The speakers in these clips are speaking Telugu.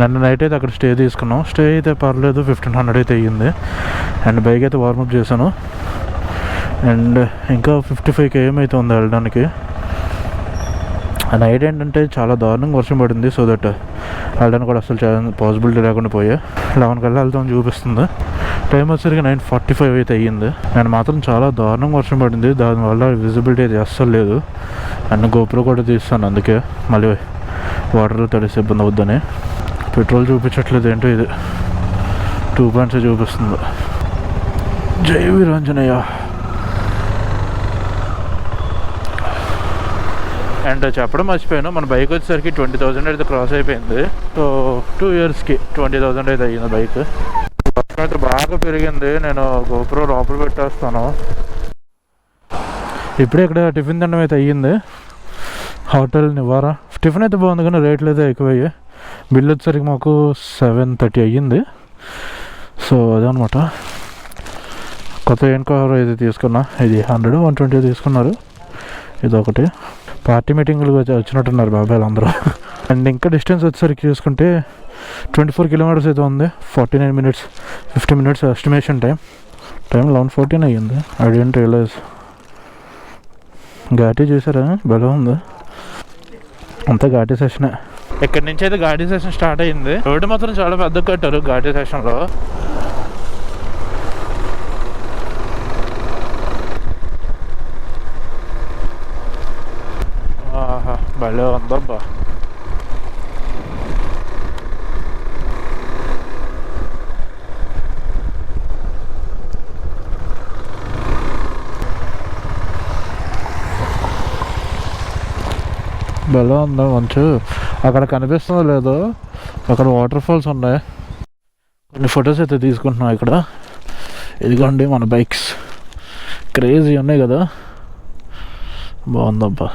నిన్న నైట్ అయితే అక్కడ స్టే తీసుకున్నాం. స్టే అయితే పర్లేదు, 1500 అయితే అయ్యింది. అండ్ బైక్ అయితే వార్మప్ చేశాను. అండ్ ఇంకా 55 km అయితే ఉంది వెళ్ళడానికి. నైట్ ఏంటంటే చాలా దారుణంగా వర్షం పడింది. సో దట్ వెళ్ళడానికి కూడా అసలు పాసిబిలిటీ లేకుండా పోయా. 11 కల్లా వెళ్తామని చూపిస్తుంది. టైం వచ్చేసరికి 9:45 అయితే అయ్యింది. అండ్ మాత్రం చాలా దారుణంగా వర్షం పడింది. దానివల్ల విజిబిలిటీ అయితే అస్సలు లేదు. అండ్ గోప్రో కూడా తీస్తాను, అందుకే మళ్ళీ వాటర్లో తడిసి ఇబ్బంది అవుద్దని. పెట్రోల్ చూపించట్లేదు, ఏంటో ఇది 2 పాయింట్స్ చూపిస్తుంది. జై వీరాంజనేయ. అండ్ చెప్పడం మర్చిపోయాను, మన బైక్ వచ్చేసరికి 20,000 అయితే క్రాస్ అయిపోయింది. సో 2 ఇయర్స్కి 20,000 అయితే అయ్యింది బైక్. వర్షం అయితే బాగా పెరిగింది. నేను గోప్రో లోపల పెట్టేస్తాను. ఇప్పుడే ఇక్కడ టిఫిన్ తినడం అయితే అయ్యింది. హోటల్ నివారా. టిఫిన్ అయితే బాగుంది కానీ రేట్లు అయితే ఎక్కువయ్యాయి. బిల్ వచ్చేసరికి మాకు 730 అయ్యింది. సో అదనమాట. కొత్త ఏం కవర్ అయితే తీసుకున్నా. ఇది 100, 120 తీసుకున్నారు. ఇది ఒకటి. పార్టీ మీటింగ్లు వచ్చినట్టున్నారు బాబాయ్ అందరూ. అండ్ ఇంకా డిస్టెన్స్ వచ్చేసరికి చూసుకుంటే 24 kilometers అయితే ఉంది. 49 minutes, 50 minutes ఎస్టిమేషన్ టైం 11:14 అయ్యింది. I don't realise. ఘాటీ చూసారా, భలే ఉంది. అంతా ఘాటీ సెషనే. ఇక్కడి నుంచి అయితే ఘాటీ సెషన్ స్టార్ట్ అయ్యింది. రోడ్డు మాత్రం చాలా పెద్దగా కట్టారు ఘాటీ సెషన్లో. ఆహా, భలే ఉందబ్బా. భలే ఉందా మంచు. అక్కడ కనిపిస్తుందో లేదో, అక్కడ వాటర్ ఫాల్స్ ఉన్నాయి. కొన్ని ఫొటోస్ అయితే తీసుకుంటున్నాం ఇక్కడ. ఇదిగోండి మన బైక్స్, క్రేజీ ఉన్నాయి కదా, బాగుందబ్బా.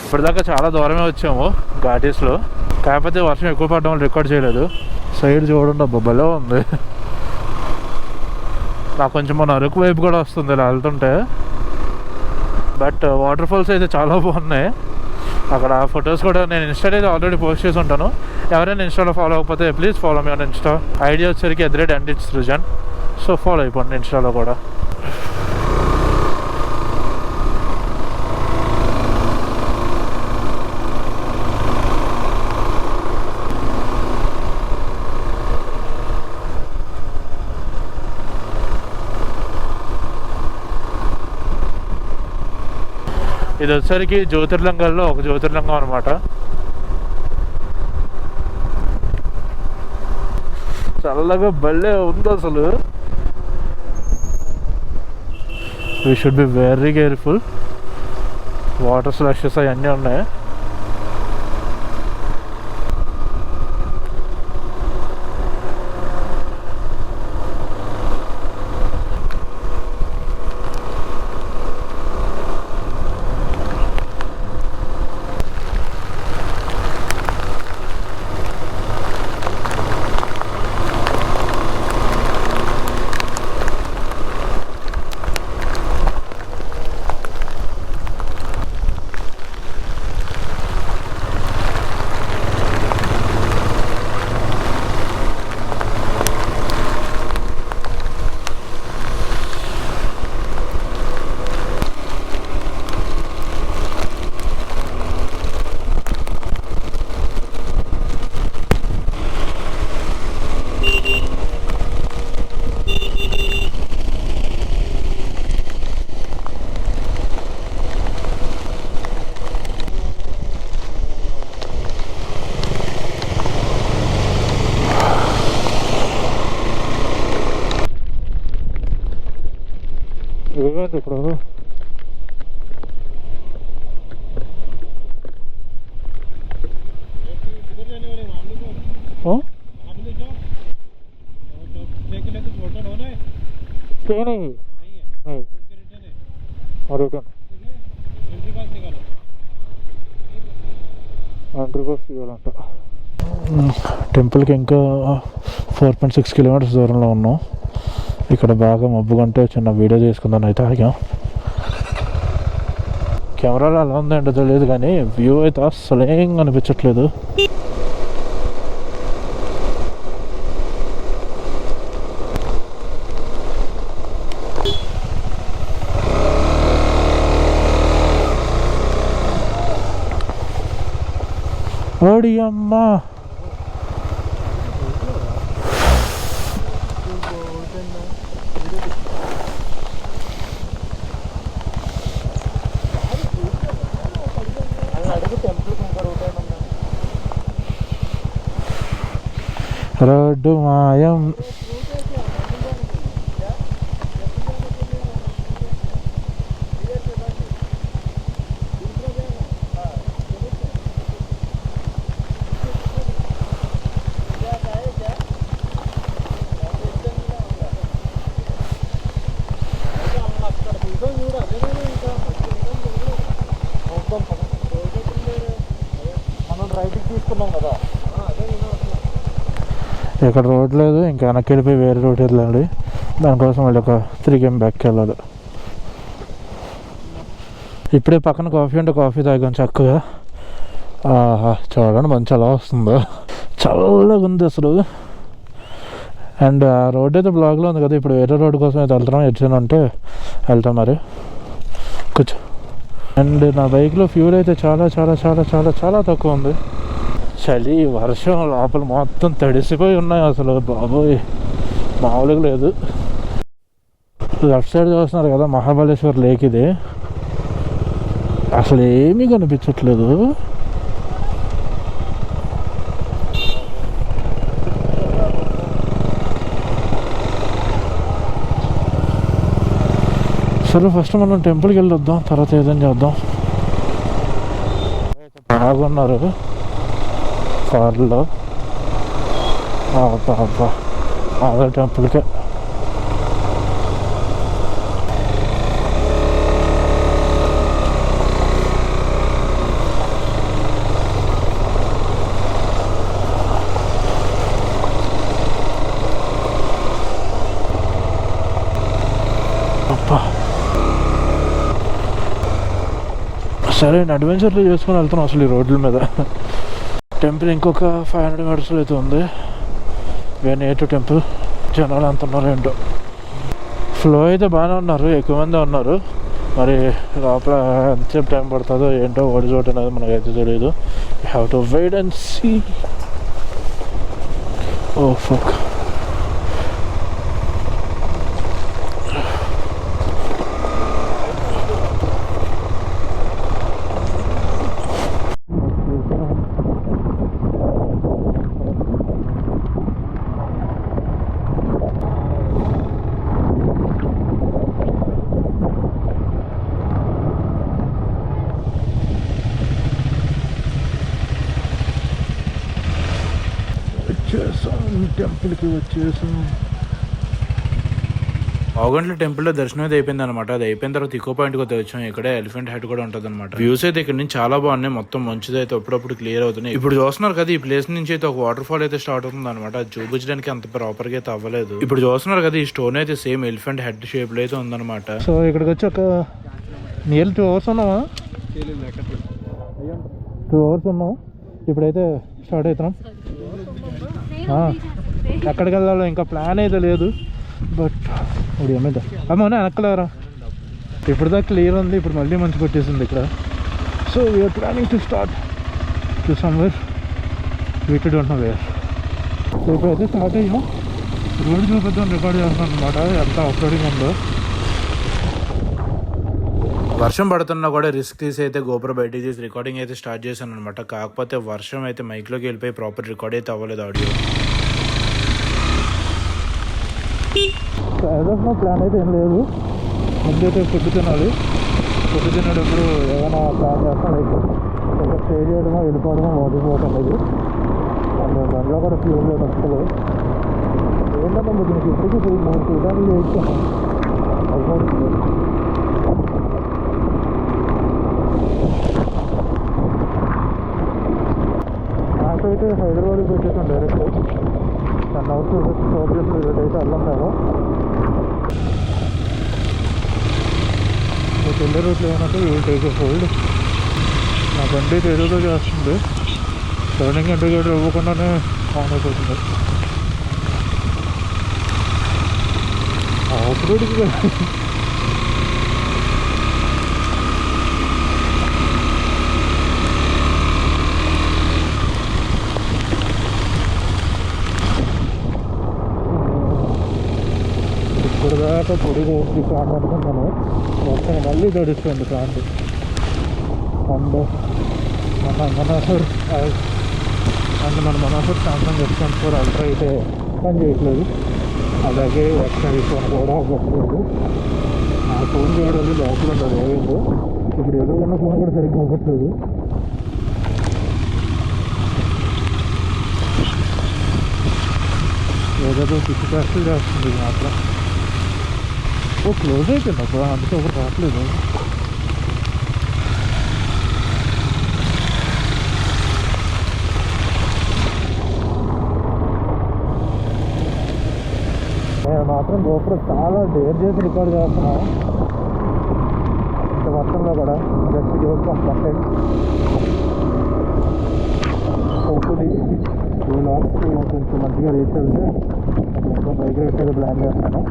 ఇప్పటిదాకా చాలా దూరమే వచ్చాము ఘాటీస్లో. కాకపోతే వర్షం ఎక్కువ పడడం వల్ల రికార్డ్ చేయలేదు. సైడ్ చూడండి అబ్బా, భలే ఉంది. నాకు కొంచెం మన అరకు వైపు కూడా వస్తుంది ఇలా వెళ్తుంటే. బట్ వాటర్ ఫాల్స్ అయితే చాలా బాగున్నాయి. అక్కడ ఫొటోస్ కూడా నేను ఇన్స్టాలో అయితే ఆల్రెడీ పోస్ట్ చేసి ఉంటాను. ఎవరైనా ఇన్స్టాలో ఫాలో అవ్వకపోతే please follow me on Insta. Idea వచ్చేసరికి @anditsrujan. సో ఫాలో అయిపోండి ఇన్స్టాలో కూడా. ఇది వచ్చేసరికి జ్యోతిర్లింగాల్లో ఒక జ్యోతిర్లింగం అనమాట. చల్లగా భలే ఉంది అసలు. We should be very careful. Water slashes అవన్నీ ఉన్నాయి. ఏమైంది ఇప్పుడు? नहीं है रिटर्न బ్యాంకుకు ఫ్యూయల్ అంట. టెంపుల్కి ఇంకా 4.6 కిలోమీటర్స్ దూరంలో ఉన్నాం. ఇక్కడ బాగా మబ్బు కంటే చిన్న వీడియో చేసుకుందాం అయితే ఆగాం. కెమెరాలో అలా ఉందంటే తెలియదు కానీ వ్యూ అయితే అసలేం అనిపించట్లేదు. ఓడి అమ్మా, రోడ్డు మాయం. ఇక్కడ రోడ్ లేదు, ఇంకా వెనక్కి వెళ్ళిపోయి వేరే రోడ్ వెళ్ళాలి. దానికోసం మళ్ళీ ఒక 3 km బ్యాక్కి వెళ్ళాలి. ఇప్పుడే పక్కన కాఫీ అంటే కాఫీ తాగాం చక్కగా. చూడండి మంచి అలా వస్తుందో, చల్లగా ఉంది అసలు. అండ్ ఆ రోడ్ అయితే బ్లాక్లో ఉంది కదా. ఇప్పుడు వేరే రోడ్ కోసం అయితే వెళ్తున్నాం. ఎడ్జన్ అంటే వెళ్తాం మరి కూర్చో. అండ్ నా బైక్లో ఫ్యూల్ అయితే చాలా చాలా చాలా చాలా చాలా తక్కువ ఉంది. చలి, వర్షం, లోపల మొత్తం తడిసిపోయి ఉన్నాయి అసలు. బాబోయ్ మామూలుగా లేదు. లెఫ్ట్ సైడ్ చూస్తున్నారు కదా మహాబలేశ్వర్ లేక్. ఇది అసలు ఏమీ కనిపించట్లేదు. సరే ఫస్ట్ మనం టెంపుల్కి వెళ్ళి వద్దాం, తర్వాత ఏదైనా చేద్దాం. బాగున్నారు కార్లో. అబ్బా అదే టెంపుల్కే. సరే అడ్వెంచర్లు చేసుకుని వెళ్తున్నాం అసలు ఈ రోడ్ల మీద. టెంపుల్ ఇంకొక 500 meters అయితే ఉంది. వేణేటు టెంపుల్. జనాలు ఎంత ఉన్నారు ఏంటో. ఫ్లో అయితే బాగానే ఉన్నారు, ఎక్కువ మంది ఉన్నారు. మరి లోపల ఎంతసేపు టైం పడుతుందో ఏంటో ఓడి చోటు అనేది మనకైతే తెలియదు. You have to wait and see. Oh fuck. టెంపుల్కి వచ్చేసాం. ఆగంట్లో టెంపుల్లో దర్శనం అయితే అయిపోయింది అనమాట. అది అయిపోయిన తర్వాత ఇకో పాయింట్కి అయితే వచ్చాం. ఇక్కడే ఎలిఫెంట్ హెడ్ కూడా ఉంటుంది అనమాట. వ్యూస్ అయితే ఇక్కడ నుంచి చాలా బాగున్నాయి. మొత్తం మంచిది అయితే అప్పుడప్పుడు క్లియర్ అవుతున్నాయి. ఇప్పుడు చూస్తున్నారు కదా ఈ ప్లేస్ నుంచి అయితే ఒక వాటర్ ఫాల్ అయితే స్టార్ట్ అవుతుంది అనమాట. అది చూపించడానికి అంత ప్రాపర్ గా అయితే అవ్వలేదు. ఇప్పుడు చూస్తున్నారు కదా ఈ స్టోన్ అయితే సేమ్ ఎలిఫెంట్ హెడ్ షేప్ లో అయితే ఉందన్నమాట. సో ఇక్కడికి వచ్చి ఒక నియర్ 2 hours ఉన్నామా? 2 hours ఉన్నాం. ఇప్పుడైతే స్టార్ట్ అవుతున్నాం. ఎక్కడికి వెళ్ళాలో ఇంకా ప్లాన్ అయితే లేదు. బట్ ఇప్పుడు ఏమైతే అమ్మా వెనక్కలేరా. ఇప్పుడు దాకా క్లియర్ ఉంది, ఇప్పుడు మళ్ళీ మంచి పెట్టేసింది ఇక్కడ. So we're planning to start to somewhere we don't know where. So ఇప్పుడైతే స్టార్ట్ అయ్యాం. రోడ్ చూపిద్దాం, రికార్డ్ చేస్తాం అనమాట ఎంత అప్లోడింగ్ ఉందో. వర్షం పడుతున్నా కూడా రిస్క్ తీసి అయితే గోపురం బయటికి తీసి రికార్డింగ్ అయితే స్టార్ట్ చేశాను అనమాట. కాకపోతే వర్షం అయితే మైక్లోకి వెళ్ళిపోయి ప్రాపర్ రికార్డ్ అయితే అవ్వలేదు ఆడియో. ప్లాన్ అయితే ఏం లేదు. ముందైతే ఫుడ్ తినాలి. ఫుడ్ తినేటప్పుడు ఏమైనా ప్లాన్ చేస్తాం. లైక్ ఒక స్టే చేయడమో వెళ్ళిపోవడమో ఓడిపోవటం లేదు. అండ్ దాంట్లో కూడా ఫ్యూల్ లేదు అసలు. ఏంటంటే దీనికి ఇప్పటికీ 3 చూడాలి చేయించాను. అయితే హైదరాబాద్కి పెట్టేసాం డైరెక్ట్ 10 అవర్స్ స్టాప్ చేసి రిలేట్ అయితే వెళ్ళాం మేము. వెళ్ళే రూట్లో ఏమంటే యూ టేక్ ఎ హోల్డ్. నా బండి అయితే ఏదో చేస్తుంది, టర్నింగ్ ఇండికేటర్ ఇవ్వకుండానే ఆన్ అయిపోతుంది. ఆఫ్ రోడ్కి ఇప్పుడు దాకా పొడి వేసి ప్యాంట్ అనుకుంటాను, మొత్తం మళ్ళీ తడుస్తుంది ప్యాంట్. అండ్ మన మనోహర్ సామ్సంగ్ S24 అల్ట్రా అయితే పని చేయట్లేదు, అలాగే ఎక్స్ట్రా ఫోన్ కూడా అవ్వట్లేదు. ఆ ఫోన్ చూడాలి లోపల ఉండదు ఏదో. ఇప్పుడు ఏదో ఉన్న ఫోన్ కూడా సరిగ్గా అవ్వట్లేదు. ఏదో పిచ్చి కాస్టులు చేస్తుంది మాత్రం. క్లోజ్ అయిపోయింది అప్పుడు, అందుకే ఒకటి రావట్లేదు. నేను మాత్రం GoPro చాలా డేర్ చేసి రికార్డ్ చేస్తున్నాను ఇంత వర్షంలో కూడా. జస్ట్ చూస్తాం కంటెంట్. హోప్ఫుల్లీ ఈ లాక్స్కి కొంచెం మంచిగా రీచ్ వెళ్తే కొంచెం బైక్ రేట్ అయితే ప్లాన్ చేస్తాను.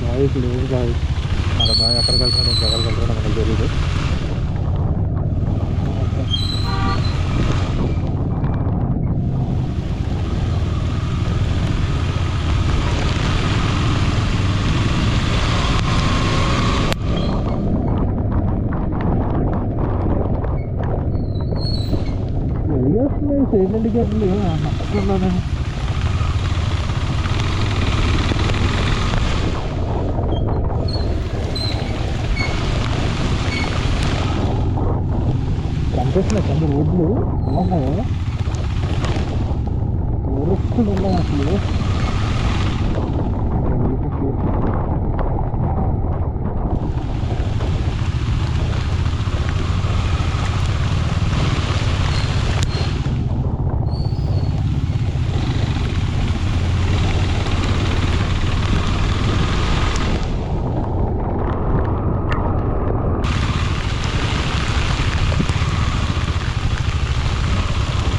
బాయ్స్ లేదు బాయ్, మన బాయ్ ఎక్కడికి వెళ్తాడు ఇంకెక్కడికి వెళ్తాడో మనకు తెలియదు. వెయ్యేస్తున్నాయి సైడ్ ఇండికేటర్లు నమ్మకంలోనే. కనిపిస్తున్నాయి కొన్ని రోడ్లు ఉన్నాయి, ఊరుస్తుంది ఉన్నాయి అసలు.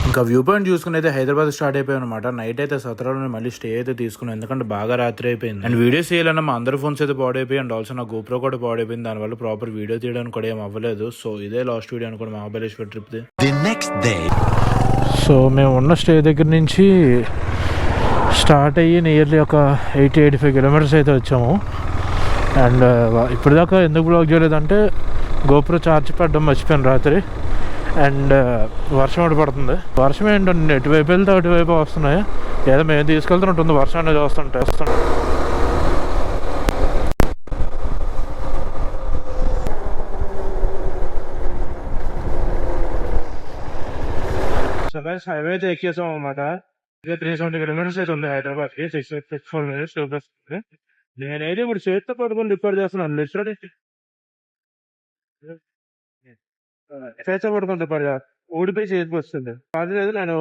ఇంకా వ్యూ పాయింట్ చూసుకుని అయితే హైదరాబాద్ స్టార్ట్ అయిపోయాం అనమాట. నైట్ అయితే సత్రాలో మళ్ళీ స్టే అయితే తీసుకున్నాం, ఎందుకంటే బాగా రాత్రి అయిపోయింది. అండ్ వీడియోస్ చేయాలన్నా మా అందరి ఫోన్స్ అయితే పాడైపోయి, అండ్ ఆల్సో నా GoPro కూడా పాడైపోయింది. దానివల్ల ప్రాపర్ వీడియో తీయడానికి కూడా ఏం అవ్వలేదు. సో ఇదే లాస్ట్ వీడియో అనుకోండి మహాబలేశ్వర్ ట్రిప్ ది. సో మేము ఉన్న స్టే దగ్గర నుంచి స్టార్ట్ అయ్యి నియర్లీ ఒక 80-85 కిలోమీటర్స్ అయితే వచ్చాము. అండ్ ఇప్పుడు దాకా ఎందుకు బ్లాక్ చేయలేదంటే GoPro ఛార్జ్ పెట్టడం మర్చిపోయాను రాత్రి. అండ్ వర్షం ఒకటి పడుతుంది. వర్షం ఏంటండి ఎటువైపు వెళ్తే అటువైపు వస్తున్నాయి, ఏదో మేము తీసుకెళ్తున్నట్టుంది వర్షం అనేది వస్తుంటే. సో గైస్ హైవే అయితే ఎక్కేసాం అనమాట. ఇదే 370 కిలోమీటర్స్ అయితే ఉంది హైదరాబాద్కి. 6 మినిట్స్ చూపిస్తుంది. నేనైతే ఇప్పుడు చేతితో పట్టుకొని రికార్డ్ చేస్తున్నాను. లిటరలీ చేతితో పట్టుకొని రికార్డ్ చేస్తాను, ఊడిపోయి చేతికి వస్తుంది. అది లేదు నేను